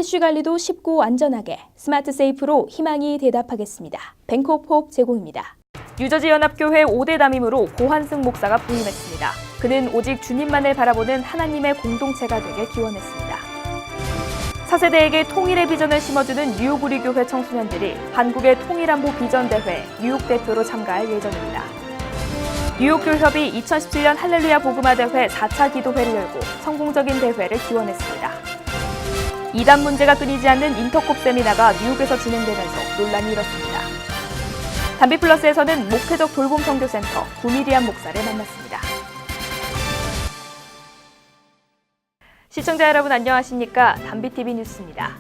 캐시 관리도 쉽고 안전하게 스마트 세이프로 희망이 대답하겠습니다. 뱅크 오브 홉 제공입니다. 뉴저지 연합교회 5대 담임으로 고한승 목사가 부임했습니다. 그는 오직 주님만을 바라보는 하나님의 공동체가 되길 기원했습니다. 4세대에게 통일의 비전을 심어주는 뉴욕 우리 교회 청소년들이 한국의 통일안보 비전대회 뉴욕 대표로 참가할 예정입니다. 뉴욕 교협이 2017년 할렐루야 복음화 대회 4차 기도회를 열고 성공적인 대회를 기원했습니다. 이단 문제가 끊이지 않는 인터콥 세미나가 뉴욕에서 진행되면서 논란이 일었습니다. 담비플러스에서는 목회적 돌봄 선교센터 구미리안 목사를 만났습니다. 시청자 여러분 안녕하십니까? 담비TV 뉴스입니다.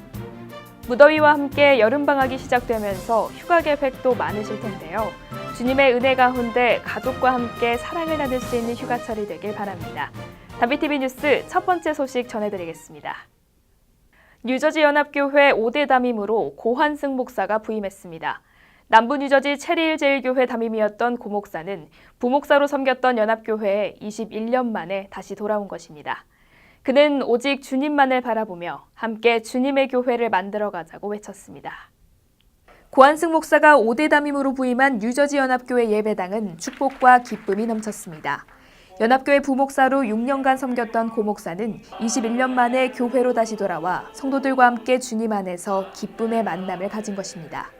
무더위와 함께 여름방학이 시작되면서 휴가 계획도 많으실 텐데요. 주님의 은혜 가운데 가족과 함께 사랑을 나눌 수 있는 휴가철이 되길 바랍니다. 담비TV 뉴스 첫 번째 소식 전해드리겠습니다. 뉴저지 연합교회 5대 담임으로 고한승 목사가 부임했습니다. 남부 뉴저지 체리힐 제일교회 담임이었던 고 목사는 부목사로 섬겼던 연합교회에 21년 만에 다시 돌아온 것입니다. 그는 오직 주님만을 바라보며 함께 주님의 교회를 만들어가자고 외쳤습니다. 고한승 목사가 5대 담임으로 부임한 뉴저지 연합교회 예배당은 축복과 기쁨이 넘쳤습니다. 연합교회 부목사로 6년간 섬겼던 고 목사는 21년 만에 교회로 다시 돌아와 성도들과 함께 주님 안에서 기쁨의 만남을 가진 것입니다.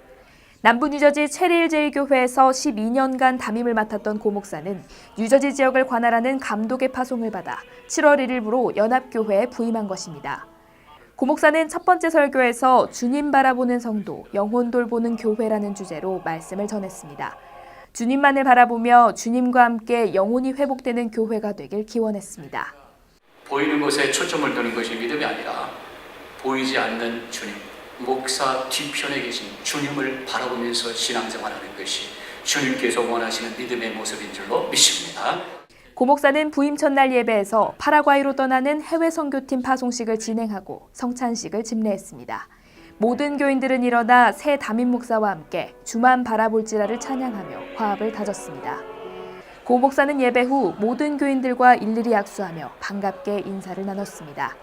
남부 뉴저지 체리힐 제일교회에서 12년간 담임을 맡았던 고 목사는 뉴저지 지역을 관할하는 감독의 파송을 받아 7월 1일부로 연합교회에 부임한 것입니다. 고 목사는 첫 번째 설교에서 주님 바라보는 성도, 영혼 돌보는 교회라는 주제로 말씀을 전했습니다. 주님만을 바라보며 주님과 함께 영혼이 회복되는 교회가 되길 기원했습니다. 보이는 것에 초점을 두는 것이 믿음이 아니라 보이지 않는 주님, 목사 뒤편에 계신 주님을 바라보면서 신앙생활하는 것이 주님께서 원하시는 믿음의 모습인 줄로 믿습니다. 고 목사는 부임 첫날 예배에서 파라과이로 떠나는 해외 선교팀 파송식을 진행하고 성찬식을 집례했습니다. 모든 교인들은 일어나 새 담임 목사와 함께 주만 바라볼지라를 찬양하며 화합을 다졌습니다. 고 목사는 예배 후 모든 교인들과 일일이 악수하며 반갑게 인사를 나눴습니다.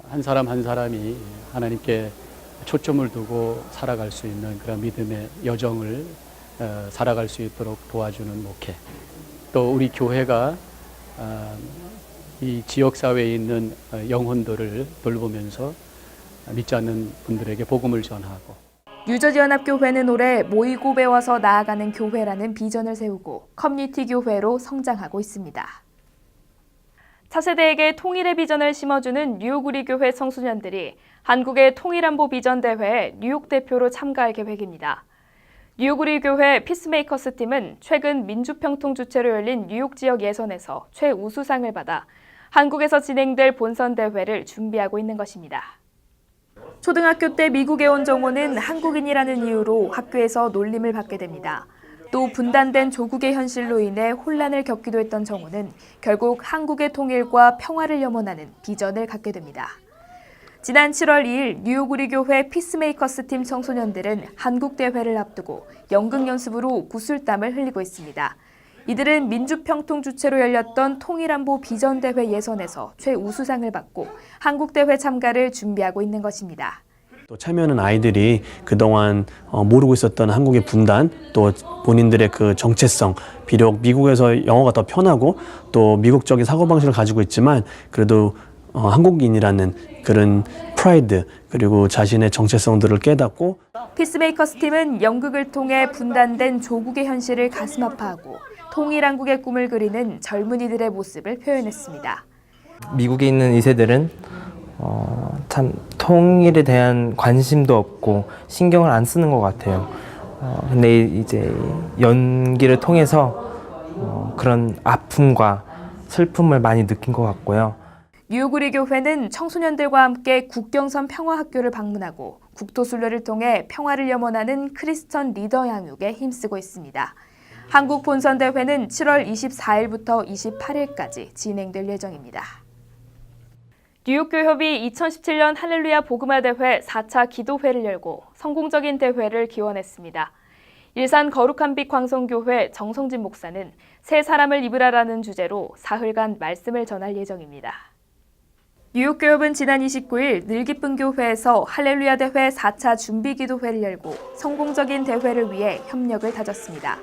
한 사람 한 사람이 하나님께 초점을 두고 살아갈 수 있는 그런 믿음의 여정을 살아갈 수 있도록 도와주는 목회. 또 우리 교회가 이 지역사회에 있는 영혼들을 돌보면서 믿지 않는 분들에게 복음을 전하고. 뉴저지 연합교회는 올해 모이고 배워서 나아가는 교회라는 비전을 세우고 커뮤니티 교회로 성장하고 있습니다. 차세대에게 통일의 비전을 심어주는 뉴욕 우리 교회 청소년들이 한국의 통일안보 비전대회에 뉴욕 대표로 참가할 계획입니다. 뉴욕 우리 교회 피스메이커스 팀은 최근 민주평통 주최로 열린 뉴욕 지역 예선에서 최우수상을 받아 한국에서 진행될 본선대회를 준비하고 있는 것입니다. 초등학교 때 미국에 온 정호는 한국인이라는 이유로 학교에서 놀림을 받게 됩니다. 또 분단된 조국의 현실로 인해 혼란을 겪기도 했던 정호는 결국 한국의 통일과 평화를 염원하는 비전을 갖게 됩니다. 지난 7월 2일 뉴욕 우리 교회 피스메이커스 팀 청소년들은 한국 대회를 앞두고 연극 연습으로 구슬땀을 흘리고 있습니다. 이들은 민주평통 주최로 열렸던 통일안보 비전대회 예선에서 최우수상을 받고 한국 대회 참가를 준비하고 있는 것입니다. 또 참여하는 아이들이 그동안 모르고 있었던 한국의 분단, 또 본인들의 그 정체성, 비록 미국에서 영어가 더 편하고 또 미국적인 사고방식을 가지고 있지만 그래도 한국인이라는 그런 프라이드 그리고 자신의 정체성들을 깨닫고. 피스메이커스 팀은 연극을 통해 분단된 조국의 현실을 가슴 아파하고 통일한국의 꿈을 그리는 젊은이들의 모습을 표현했습니다. 미국에 있는 2세들은 참 통일에 대한 관심도 없고 신경을 안 쓰는 것 같아요. 근데 이제 연기를 통해서 그런 아픔과 슬픔을 많이 느낀 것 같고요. 뉴욕 우리 교회는 청소년들과 함께 국경선 평화학교를 방문하고 국토순례를 통해 평화를 염원하는 크리스천 리더 양육에 힘쓰고 있습니다. 한국 본선대회는 7월 24일부터 28일까지 진행될 예정입니다. 뉴욕 교협이 2017년 할렐루야 복음화 대회 4차 기도회를 열고 성공적인 대회를 기원했습니다. 일산 거룩한 빛 광성교회 정성진 목사는 새 사람을 입으라라는 주제로 사흘간 말씀을 전할 예정입니다. 뉴욕교협은 지난 29일 늘기쁜 교회에서 할렐루야 대회 4차 준비기도회를 열고 성공적인 대회를 위해 협력을 다졌습니다.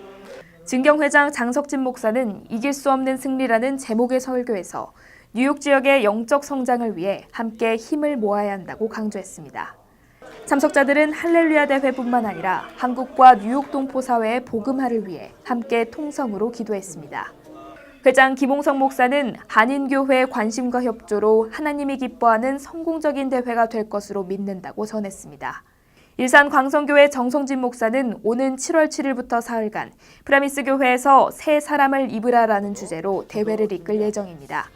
증경회장 장석진 목사는 이길 수 없는 승리라는 제목의 설교에서 뉴욕 지역의 영적 성장을 위해 함께 힘을 모아야 한다고 강조했습니다. 참석자들은 할렐루야 대회뿐만 아니라 한국과 뉴욕 동포 사회의 복음화를 위해 함께 통성으로 기도했습니다. 회장 김홍석 목사는 한인교회의 관심과 협조로 하나님이 기뻐하는 성공적인 대회가 될 것으로 믿는다고 전했습니다. 일산 광성교회 정성진 목사는 오는 7월 7일부터 사흘간 프라미스 교회에서 새 사람을 입으라라는 주제로 대회를 이끌 예정입니다.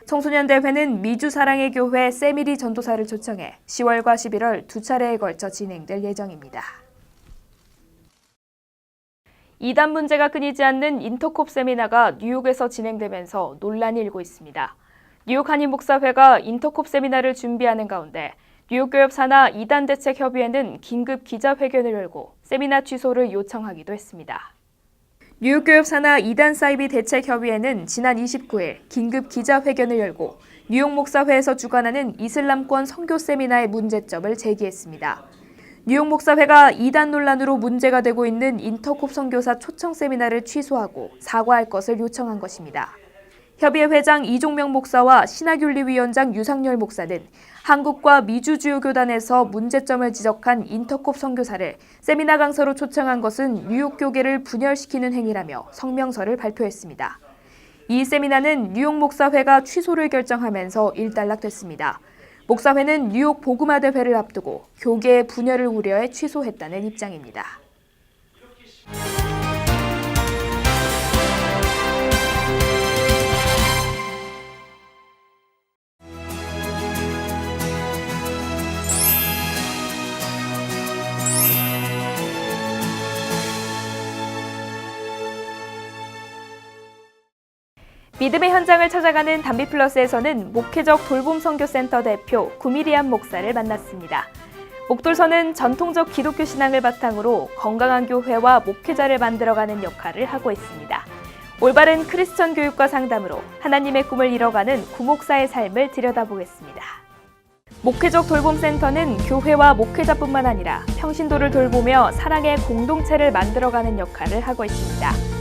청소년 대회는 미주 사랑의 교회 세미리 전도사를 초청해 10월과 11월 두 차례에 걸쳐 진행될 예정입니다. 이단 문제가 끊이지 않는 인터콥 세미나가 뉴욕에서 진행되면서 논란이 일고 있습니다. 뉴욕 한인목사회가 인터콥 세미나를 준비하는 가운데 뉴욕교협 산하 이단 대책협의회는 긴급 기자회견을 열고 세미나 취소를 요청하기도 했습니다. 뉴욕교협 산하 이단 사이비 대책협의회는 지난 29일 긴급 기자회견을 열고 뉴욕 목사회에서 주관하는 이슬람권 선교 세미나의 문제점을 제기했습니다. 뉴욕 목사회가 이단 논란으로 문제가 되고 있는 인터콥 선교사 초청 세미나를 취소하고 사과할 것을 요청한 것입니다. 협의회 회장 이종명 목사와 신학윤리위원장 유상열 목사는 한국과 미주 주요교단에서 문제점을 지적한 인터콥 선교사를 세미나 강사로 초청한 것은 뉴욕 교계를 분열시키는 행위라며 성명서를 발표했습니다. 이 세미나는 뉴욕 목사회가 취소를 결정하면서 일단락됐습니다. 목사회는 뉴욕 복음화 대회를 앞두고 교계의 분열을 우려해 취소했다는 입장입니다. 믿음의 현장을 찾아가는 담비플러스에서는 목회적 돌봄선교센터 대표 구미리안 목사를 만났습니다. 목돌선은 전통적 기독교 신앙을 바탕으로 건강한 교회와 목회자를 만들어가는 역할을 하고 있습니다. 올바른 크리스천 교육과 상담으로 하나님의 꿈을 이뤄가는 구목사의 삶을 들여다보겠습니다. 목회적 돌봄센터는 교회와 목회자뿐만 아니라 평신도를 돌보며 사랑의 공동체를 만들어가는 역할을 하고 있습니다.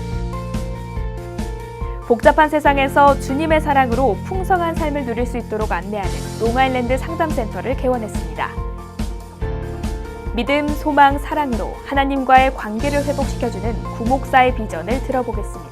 복잡한 세상에서 주님의 사랑으로 풍성한 삶을 누릴 수 있도록 안내하는 롱아일랜드 상담센터를 개원했습니다. 믿음, 소망, 사랑으로 하나님과의 관계를 회복시켜주는 구목사의 비전을 들어보겠습니다.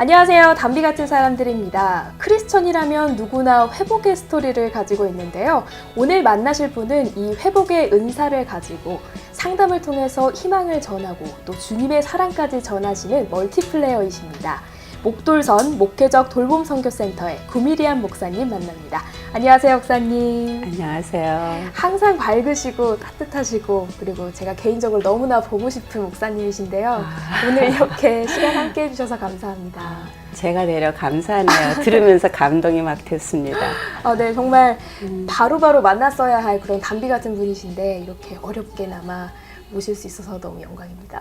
안녕하세요. 담비 같은 사람들입니다. 크리스천이라면 누구나 회복의 스토리를 가지고 있는데요. 오늘 만나실 분은 이 회복의 은사를 가지고 상담을 통해서 희망을 전하고 또 주님의 사랑까지 전하시는 멀티플레이어이십니다. 목돌선 목회적 돌봄선교센터의 구미리안 목사님 만납니다. 안녕하세요, 목사님. 안녕하세요. 항상 밝으시고 따뜻하시고 그리고 제가 개인적으로 너무나 보고 싶은 목사님이신데요. 오늘 이렇게 시간 함께 해주셔서 감사합니다. 제가 내려 감사하네요. 들으면서 감동이 막 됐습니다. 네, 정말 바로바로 만났어야 할 그런 담비 같은 분이신데 이렇게 어렵게나마 모실 수 있어서 너무 영광입니다.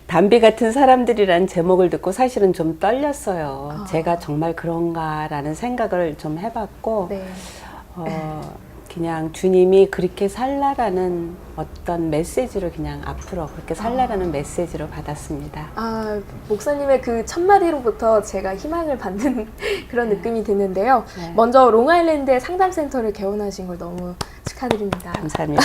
담비 같은 사람들이란 제목을 듣고 사실은 좀 떨렸어요. 제가 정말 그런가라는 생각을 좀 해봤고 네. 그냥 주님이 그렇게 살라라는 어떤 메시지를 그냥 앞으로 그렇게 살라라는 메시지로 받았습니다. 목사님의 그 첫마디로부터 제가 희망을 받는 그런 느낌이 드는데요. 네. 먼저 롱아일랜드에 상담센터를 개원하신 걸 너무 축하드립니다. 감사합니다.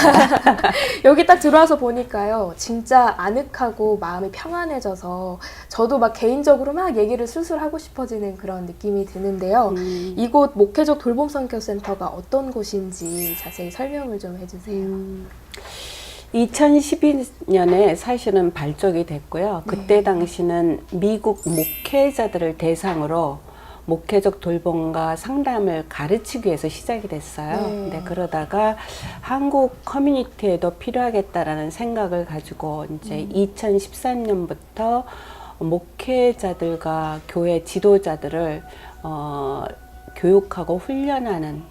여기 딱 들어와서 보니까요. 진짜 아늑하고 마음이 평안해져서 저도 막 개인적으로 막 얘기를 술술 하고 싶어지는 그런 느낌이 드는데요. 이곳 목회적 돌봄선교센터가 어떤 곳인지 자세히 설명을 좀 해주세요. 2012년에 사실은 발족이 됐고요. 그때 네. 당시는 미국 목회자들을 대상으로 목회적 돌봄과 상담을 가르치기 위해서 시작이 됐어요. 네. 근데 그러다가 한국 커뮤니티에도 필요하겠다라는 생각을 가지고 이제 2013년부터 목회자들과 교회 지도자들을 교육하고 훈련하는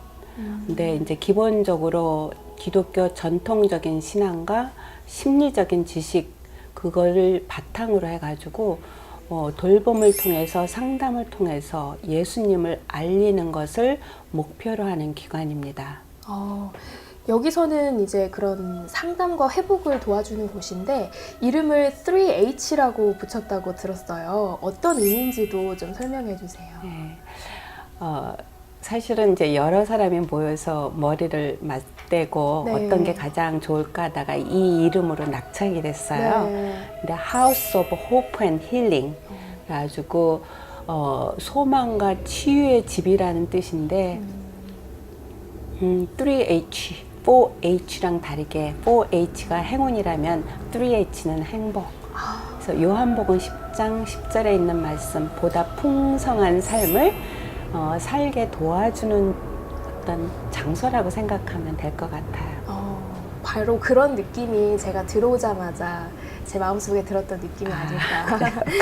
근데 이제 기본적으로 기독교 전통적인 신앙과 심리적인 지식 그거를 바탕으로 해가지고 돌봄을 통해서 상담을 통해서 예수님을 알리는 것을 목표로 하는 기관입니다. 여기서는 이제 그런 상담과 회복을 도와주는 곳인데 이름을 3H라고 붙였다고 들었어요. 어떤 의미인지도 좀 설명해 주세요. 네. 사실은 이제 여러 사람이 모여서 머리를 맞대고 네. 어떤 게 가장 좋을까 하다가 이 이름으로 낙찰이 됐어요. 네. 근데 House of Hope and Healing 그래가지고 소망과 치유의 집이라는 뜻인데 3H, 4H랑 다르게 4H가 행운이라면 3H는 행복. 그래서 요한복음 10장 10절에 있는 말씀 보다 풍성한 삶을 살게 도와주는 어떤 장소라고 생각하면 될 것 같아요. 바로 그런 느낌이 제가 들어오자마자 제 마음속에 들었던 느낌이 아닐까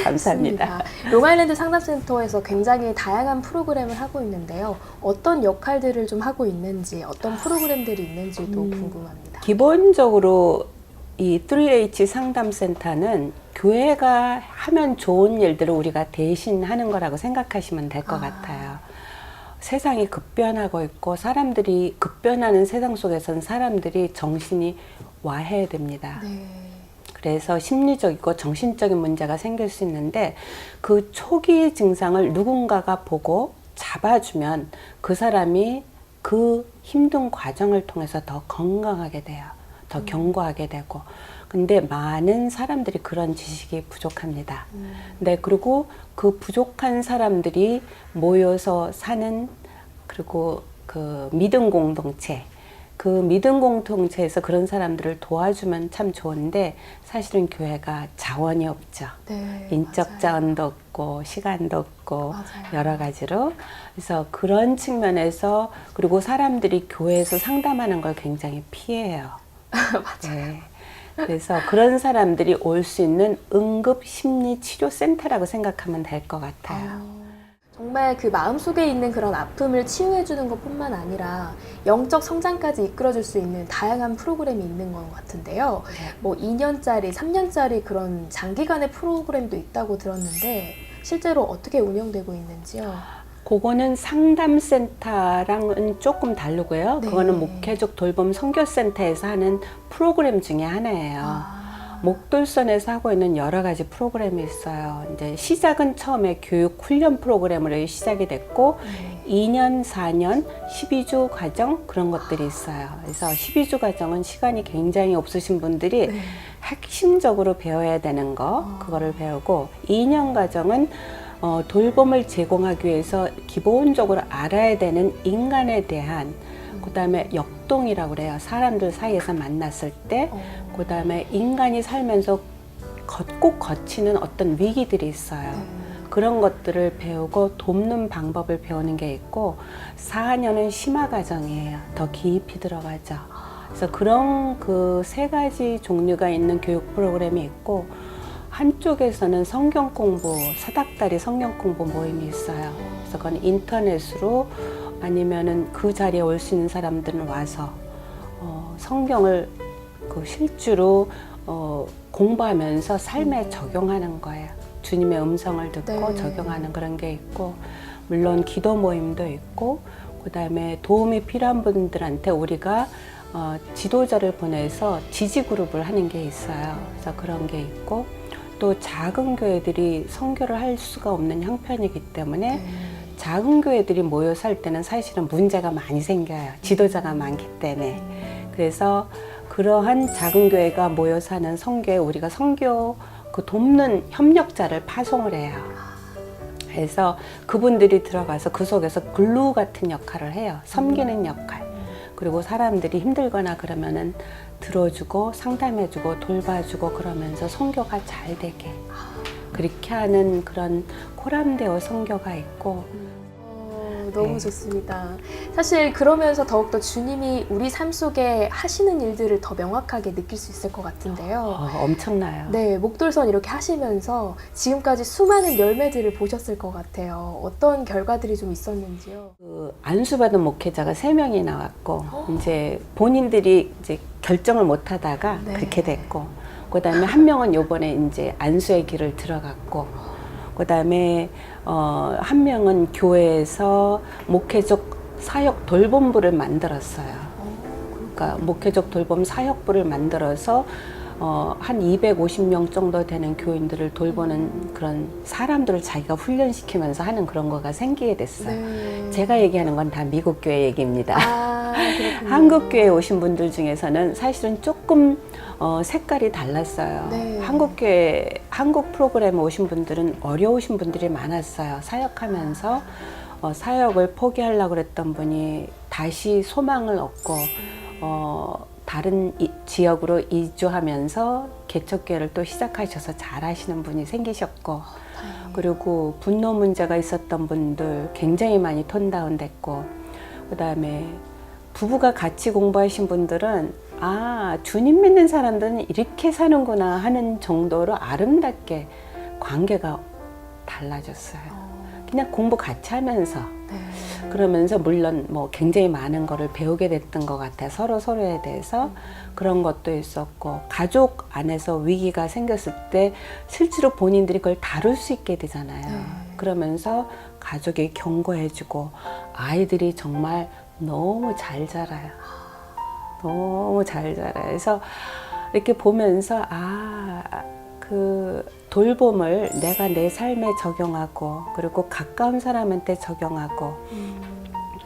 감사합니다. 싶습니다. 롱아일랜드 상담센터에서 굉장히 다양한 프로그램을 하고 있는데요. 어떤 역할들을 좀 하고 있는지, 어떤 프로그램들이 있는지도 궁금합니다. 기본적으로 이 3H 상담센터는 교회가 하면 좋은 일들을 우리가 대신 하는 거라고 생각하시면 될 것 같아요. 세상이 급변하고 있고 사람들이 급변하는 세상 속에서는 사람들이 정신이 와해야 됩니다. 네. 그래서 심리적이고 정신적인 문제가 생길 수 있는데 그 초기 증상을 누군가가 보고 잡아주면 그 사람이 그 힘든 과정을 통해서 더 건강하게 돼요. 더 견고하게 되고. 근데 많은 사람들이 그런 지식이 부족합니다. 네, 그리고 그 부족한 사람들이 모여서 사는 그리고 그 믿음 공동체, 그 믿음 공동체에서 그런 사람들을 도와주면 참 좋은데 사실은 교회가 자원이 없죠. 네, 인적 맞아요. 자원도 없고 시간도 없고 맞아요. 여러 가지로 그래서 그런 측면에서 그리고 사람들이 교회에서 상담하는 걸 굉장히 피해요. 네. 그래서 그런 사람들이 올 수 있는 응급 심리 치료 센터라고 생각하면 될 것 같아요. 정말 그 마음속에 있는 그런 아픔을 치유해주는 것뿐만 아니라 영적 성장까지 이끌어줄 수 있는 다양한 프로그램이 있는 것 같은데요. 뭐 2년짜리, 3년짜리 그런 장기간의 프로그램도 있다고 들었는데 실제로 어떻게 운영되고 있는지요? 그거는 상담센터랑은 조금 다르고요. 네. 그거는 목회적 돌봄 선교센터에서 하는 프로그램 중에 하나예요. 목돌선에서 하고 있는 여러 가지 프로그램이 있어요. 이제 시작은 처음에 교육 훈련 프로그램으로 시작이 됐고 2년, 4년, 12주 과정 그런 것들이 있어요. 그래서 12주 과정은 시간이 굉장히 없으신 분들이 핵심적으로 배워야 되는 거 그거를 배우고 2년 과정은 돌봄을 제공하기 위해서 기본적으로 알아야 되는 인간에 대한 그다음에 역동이라고 그래요. 사람들 사이에서 만났을 때 그다음에 인간이 살면서 꼭 거치는 어떤 위기들이 있어요. 그런 것들을 배우고 돕는 방법을 배우는 게 있고 4년은 심화 과정이에요. 더 깊이 들어가죠. 그래서 그런 그 3가지 종류가 있는 교육 프로그램이 있고 한쪽에서는 성경 공부, 사닥다리 성경 공부 모임이 있어요. 그래서 그건 인터넷으로 아니면은 그 자리에 올 수 있는 사람들은 와서 성경을 그 실주로 공부하면서 삶에 적용하는 거예요. 주님의 음성을 듣고 네. 적용하는 그런 게 있고 물론 기도 모임도 있고 그다음에 도움이 필요한 분들한테 우리가 지도자를 보내서 지지 그룹을 하는 게 있어요. 그래서 그런 게 있고 또 작은 교회들이 선교를 할 수가 없는 형편이기 때문에 작은 교회들이 모여 살 때는 사실은 문제가 많이 생겨요. 지도자가 많기 때문에. 그래서 그러한 작은 교회가 모여 사는 선교에 우리가 선교 그 돕는 협력자를 파송을 해요. 그래서 그분들이 들어가서 그 속에서 글루 같은 역할을 해요. 섬기는 역할. 그리고 사람들이 힘들거나 그러면은 들어주고 상담해주고 돌봐주고 그러면서 선교가 잘 되게 그렇게 하는 그런 코람데오 선교가 있고 너무 네. 좋습니다. 사실 그러면서 더욱더 주님이 우리 삶 속에 하시는 일들을 더 명확하게 느낄 수 있을 것 같은데요. 엄청나요. 네, 목돌선 이렇게 하시면서 지금까지 수많은 열매들을 보셨을 것 같아요. 어떤 결과들이 좀 있었는지요? 그 안수받은 목회자가 3명이 나왔고 이제 본인들이 이제 결정을 못 하다가 네. 그렇게 됐고 그다음에 한 명은 요번에 이제 안수의 길을 들어갔고 그다음에 한 명은 교회에서 목회적 사역 돌봄부를 만들었어요. 그러니까 목회적 돌봄 사역부를 만들어서 한 250명 정도 되는 교인들을 돌보는 그런 사람들을 자기가 훈련시키면서 하는 그런 거가 생기게 됐어요. 네. 제가 얘기하는 건 다 미국 교회 얘기입니다. 아, 그렇군요. 한국 교회에 오신 분들 중에서는 사실은 조금 색깔이 달랐어요. 네. 한국 교회, 한국 프로그램에 오신 분들은 어려우신 분들이 많았어요. 사역하면서 사역을 포기하려고 그랬던 분이 다시 소망을 얻고 다른 지역으로 이주하면서 개척교회를 또 시작하셔서 잘하시는 분이 생기셨고 그리고 분노 문제가 있었던 분들 굉장히 많이 톤다운 됐고 그다음에 부부가 같이 공부하신 분들은 아 주님 믿는 사람들은 이렇게 사는구나 하는 정도로 아름답게 관계가 달라졌어요. 그냥 공부 같이 하면서 그러면서 물론 뭐 굉장히 많은 거를 배우게 됐던 것 같아요. 서로에 대해서 그런 것도 있었고 가족 안에서 위기가 생겼을 때 실제로 본인들이 그걸 다룰 수 있게 되잖아요. 그러면서 가족이 격려해주고 아이들이 정말 너무 잘 자라요. 너무 잘 자라요. 그래서 이렇게 보면서 그 돌봄을 내가 내 삶에 적용하고 그리고 가까운 사람한테 적용하고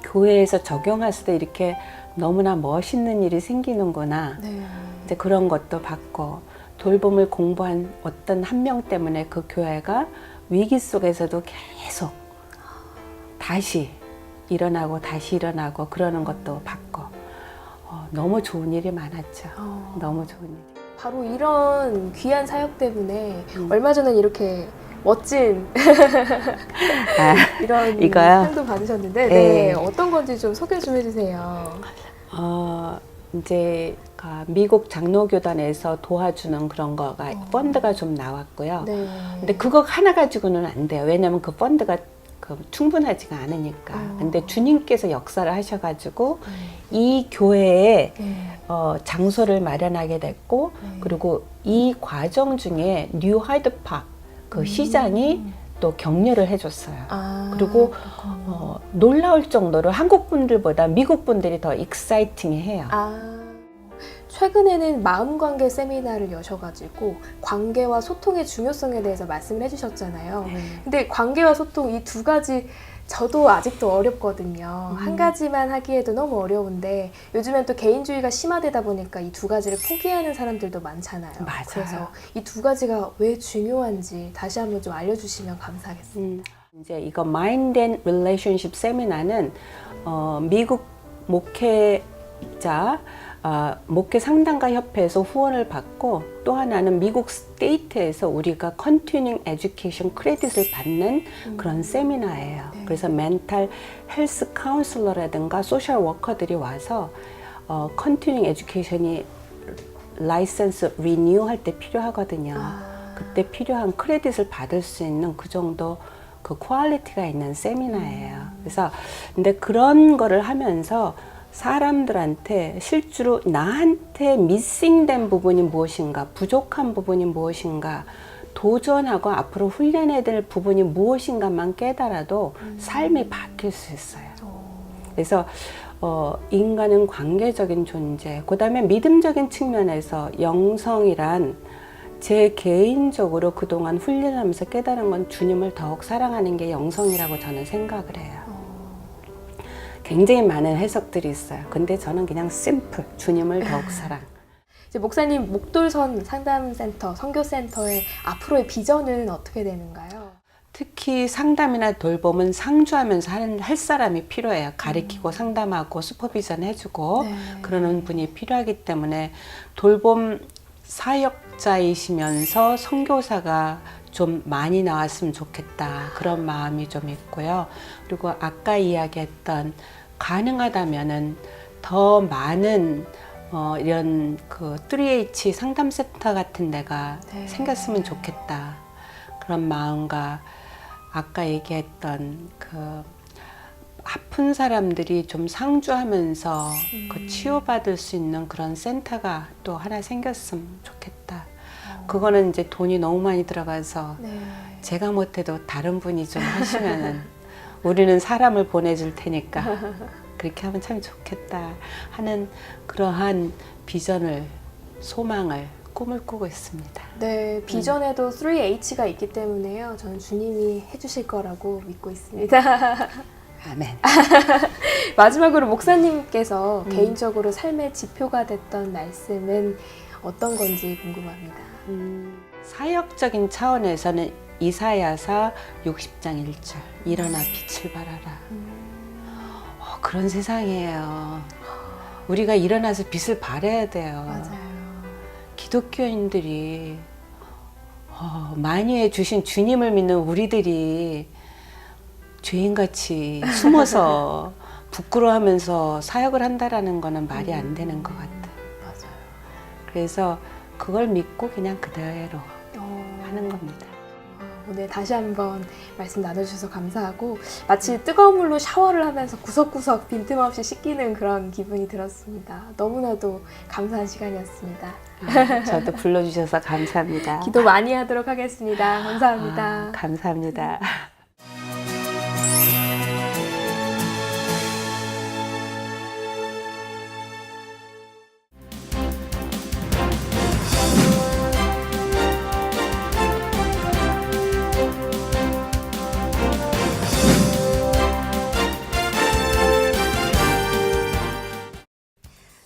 교회에서 적용할 수도 이렇게 너무나 멋있는 일이 생기는구나. 네. 이제 그런 것도 봤고 돌봄을 공부한 어떤 한 명 때문에 그 교회가 위기 속에서도 계속 다시 일어나고 그러는 것도 봤고 너무 좋은 일이 많았죠. 너무 좋은 일. 바로 이런 귀한 사역 때문에 얼마 전에 이렇게 멋진 이런 이거요? 상도 받으셨는데 네. 어떤 건지 좀 소개 좀 해주세요. 이제 미국 장로교단에서 도와주는 그런 거가 펀드가 좀 나왔고요. 네. 근데 그거 하나 가지고는 안 돼요. 왜냐하면 그 펀드가 충분하지가 않으니까. 근데 주님께서 역사를 하셔가지고 이 교회에 장소를 마련하게 됐고 그리고 이 과정 중에 뉴 하이드파크 그 시장이 또 격려를 해줬어요. 그리고 놀라울 정도로 한국 분들보다 미국 분들이 더 익사이팅해요. 최근에는 마음관계 세미나를 여셔가지고 관계와 소통의 중요성에 대해서 말씀을 해주셨잖아요. 근데 관계와 소통 이 두 가지 저도 아직도 어렵거든요. 한 가지만 하기에도 너무 어려운데 요즘엔 또 개인주의가 심화되다 보니까 이 두 가지를 포기하는 사람들도 많잖아요. 맞아요. 그래서 이 두 가지가 왜 중요한지 다시 한번 좀 알려주시면 감사하겠습니다. 이제 이거 Mind and Relationship 세미나는 미국 목회자 목회 상담가 협회에서 후원을 받고 또 하나는 미국 스테이트에서 우리가 Continuing Education 크레딧을 받는 그런 세미나예요. 그래서 멘탈 헬스 카운슬러라든가 소셜 워커들이 와서 Continuing Education이 라이센스 리뉴 할 때 필요하거든요. 그때 필요한 크레딧을 받을 수 있는 그 정도 그 퀄리티가 있는 세미나예요. 그래서 근데 그런 거를 하면서 사람들한테 실제로 나한테 미싱된 부분이 무엇인가, 부족한 부분이 무엇인가, 도전하고 앞으로 훈련해야 될 부분이 무엇인가만 깨달아도 삶이 바뀔 수 있어요. 그래서 인간은 관계적인 존재, 그 다음에 믿음적인 측면에서 영성이란 제 개인적으로 그동안 훈련하면서 깨달은 건 주님을 더욱 사랑하는 게 영성이라고 저는 생각을 해요. 굉장히 많은 해석들이 있어요. 근데 저는 그냥 심플, 주님을 더욱 사랑. 이제 목사님 목돌선 상담센터, 선교센터의 앞으로의 비전은 어떻게 되는가요? 특히 상담이나 돌봄은 상주하면서 할 사람이 필요해요. 가리키고 상담하고 슈퍼비전 해주고 그러는 분이 필요하기 때문에 돌봄 사역자이시면서 선교사가 좀 많이 나왔으면 좋겠다 그런 마음이 좀 있고요. 그리고 아까 이야기했던 가능하다면은 더 많은 이런 그 3H 상담센터 같은 데가 네. 생겼으면 좋겠다 그런 마음과 아까 얘기했던 그 아픈 사람들이 좀 상주하면서 그 치유받을 수 있는 그런 센터가 또 하나 생겼으면 좋겠다. 그거는 이제 돈이 너무 많이 들어가서 네. 제가 못해도 다른 분이 좀 하시면은 우리는 사람을 보내줄 테니까 그렇게 하면 참 좋겠다 하는 그러한 비전을, 소망을, 꿈을 꾸고 있습니다. 네, 비전에도 3H가 있기 때문에요. 저는 주님이 해주실 거라고 믿고 있습니다. 아멘. 마지막으로 목사님께서 개인적으로 삶의 지표가 됐던 말씀은 어떤 건지 궁금합니다. 사역적인 차원에서는 이사야서 60장 1절 일어나 빛을 발하라. 그런 세상이에요. 우리가 일어나서 빛을 발해야 돼요. 맞아요. 기독교인들이 만유에 주신 주님을 믿는 우리들이 죄인같이 숨어서 부끄러워하면서 사역을 한다라는 거는 말이 안 되는 것 같아요. 맞아요. 그래서 그걸 믿고 그냥 그대로 하는 겁니다. 오늘 다시 한번 말씀 나눠주셔서 감사하고 마치 뜨거운 물로 샤워를 하면서 구석구석 빈틈없이 씻기는 그런 기분이 들었습니다. 너무나도 감사한 시간이었습니다. 저도 불러주셔서 감사합니다. 기도 많이 하도록 하겠습니다. 감사합니다. 감사합니다.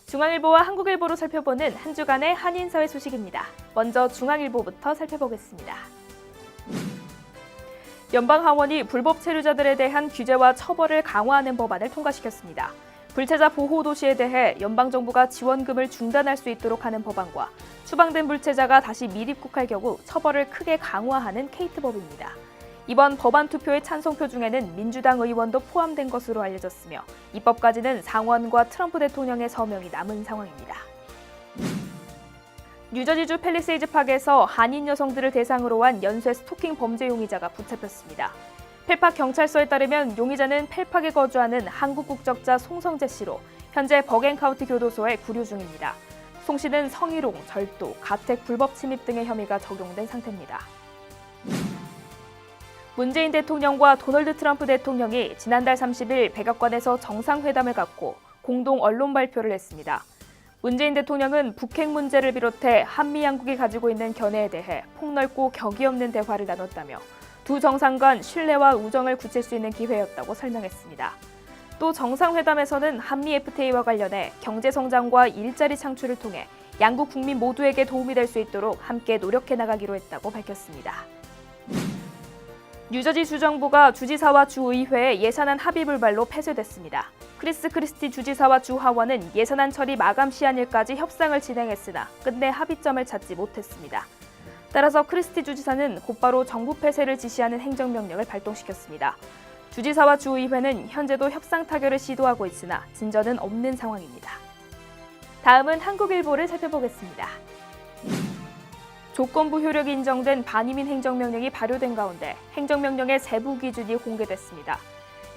중앙일보와 한국일보로 살펴보는 한 주간의 한인사회 소식입니다. 먼저 중앙일보부터 살펴보겠습니다. 연방하원이 불법 체류자들에 대한 규제와 처벌을 강화하는 법안을 통과시켰습니다. 불체자 보호 도시에 대해 연방정부가 지원금을 중단할 수 있도록 하는 법안과 추방된 불체자가 다시 미입국할 경우 처벌을 크게 강화하는 케이트법입니다. 이번 법안 투표의 찬성표 중에는 민주당 의원도 포함된 것으로 알려졌으며 입법까지는 상원과 트럼프 대통령의 서명이 남은 상황입니다. 뉴저지주 팰리세이즈 팍에서 한인 여성들을 대상으로 한 연쇄 스토킹 범죄 용의자가 붙잡혔습니다. 펠팍 경찰서에 따르면 용의자는 펠팍에 거주하는 한국 국적자 송성재 씨로 현재 버겐카운티 교도소에 구류 중입니다. 송 씨는 성희롱, 절도, 가택 불법 침입 등의 혐의가 적용된 상태입니다. 문재인 대통령과 도널드 트럼프 대통령이 지난달 30일 백악관에서 정상회담을 갖고 공동 언론 발표를 했습니다. 문재인 대통령은 북핵 문제를 비롯해 한미 양국이 가지고 있는 견해에 대해 폭넓고 격이 없는 대화를 나눴다며 두 정상 간 신뢰와 우정을 굳힐 수 있는 기회였다고 설명했습니다. 또 정상회담에서는 한미 FTA와 관련해 경제성장과 일자리 창출을 통해 양국 국민 모두에게 도움이 될 수 있도록 함께 노력해 나가기로 했다고 밝혔습니다. 뉴저지 주정부가 주지사와 주의회의 예산안 합의 불발로 폐쇄됐습니다. 크리스 크리스티 주지사와 주하원은 예산안 처리 마감 시한일까지 협상을 진행했으나 끝내 합의점을 찾지 못했습니다. 따라서 크리스티 주지사는 곧바로 정부 폐쇄를 지시하는 행정명령을 발동시켰습니다. 주지사와 주의회는 현재도 협상 타결을 시도하고 있으나 진전은 없는 상황입니다. 다음은 한국일보를 살펴보겠습니다. 조건부 효력이 인정된 반이민 행정명령이 발효된 가운데 행정명령의 세부 기준이 공개됐습니다.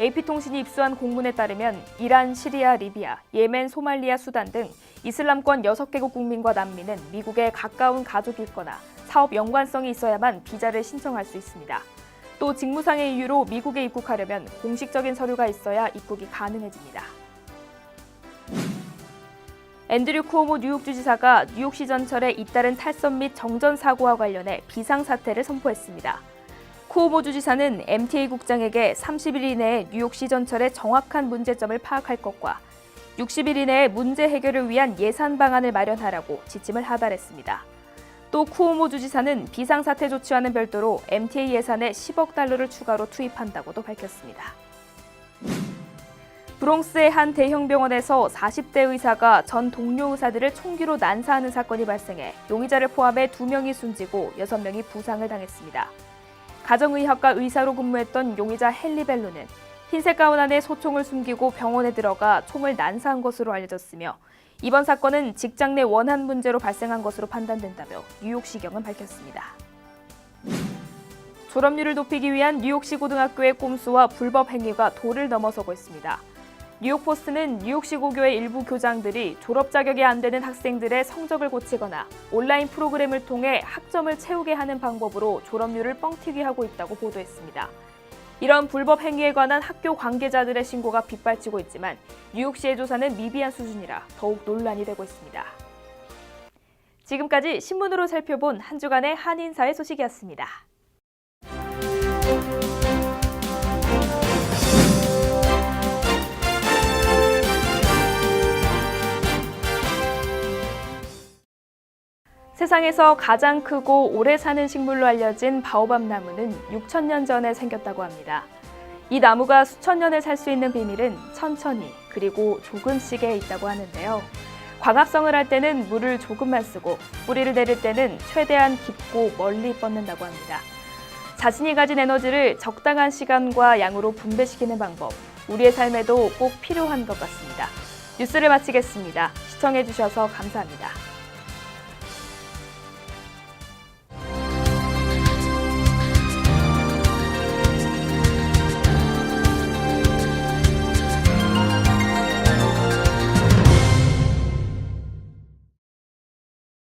AP통신이 입수한 공문에 따르면 이란, 시리아, 리비아, 예멘, 소말리아, 수단 등 이슬람권 6개국 국민과 난민은 미국에 가까운 가족이 있거나 사업 연관성이 있어야만 비자를 신청할 수 있습니다. 또 직무상의 이유로 미국에 입국하려면 공식적인 서류가 있어야 입국이 가능해집니다. 앤드류 쿠오모 뉴욕주지사가 뉴욕시 전철의 잇따른 탈선 및 정전 사고와 관련해 비상사태를 선포했습니다. 쿠오모 주지사는 MTA 국장에게 30일 이내에 뉴욕시 전철의 정확한 문제점을 파악할 것과 60일 이내에 문제 해결을 위한 예산 방안을 마련하라고 지침을 하달했습니다. 또 쿠오모 주지사는 비상사태 조치와는 별도로 MTA 예산에 10억 달러를 추가로 투입한다고도 밝혔습니다. 브롱스의 한 대형 병원에서 40대 의사가 전 동료 의사들을 총기로 난사하는 사건이 발생해 용의자를 포함해 2명이 숨지고 6명이 부상을 당했습니다. 가정의학과 의사로 근무했던 용의자 헨리 벨로는 흰색 가운 안에 소총을 숨기고 병원에 들어가 총을 난사한 것으로 알려졌으며 이번 사건은 직장 내 원한 문제로 발생한 것으로 판단된다며 뉴욕시경은 밝혔습니다. 졸업률을 높이기 위한 뉴욕시 고등학교의 꼼수와 불법 행위가 도를 넘어서고 있습니다. 뉴욕포스트는 뉴욕시 고교의 일부 교장들이 졸업 자격이 안 되는 학생들의 성적을 고치거나 온라인 프로그램을 통해 학점을 채우게 하는 방법으로 졸업률을 뻥튀기 하고 있다고 보도했습니다. 이런 불법 행위에 관한 학교 관계자들의 신고가 빗발치고 있지만 뉴욕시의 조사는 미비한 수준이라 더욱 논란이 되고 있습니다. 지금까지 신문으로 살펴본 한 주간의 한인사회 소식이었습니다. 세상에서 가장 크고 오래 사는 식물로 알려진 바오밥 나무는 6,000년 전에 생겼다고 합니다. 이 나무가 수천 년을 살 수 있는 비밀은 천천히 그리고 조금씩에 있다고 하는데요. 광합성을 할 때는 물을 조금만 쓰고 뿌리를 내릴 때는 최대한 깊고 멀리 뻗는다고 합니다. 자신이 가진 에너지를 적당한 시간과 양으로 분배시키는 방법, 우리의 삶에도 꼭 필요한 것 같습니다. 뉴스를 마치겠습니다. 시청해주셔서 감사합니다.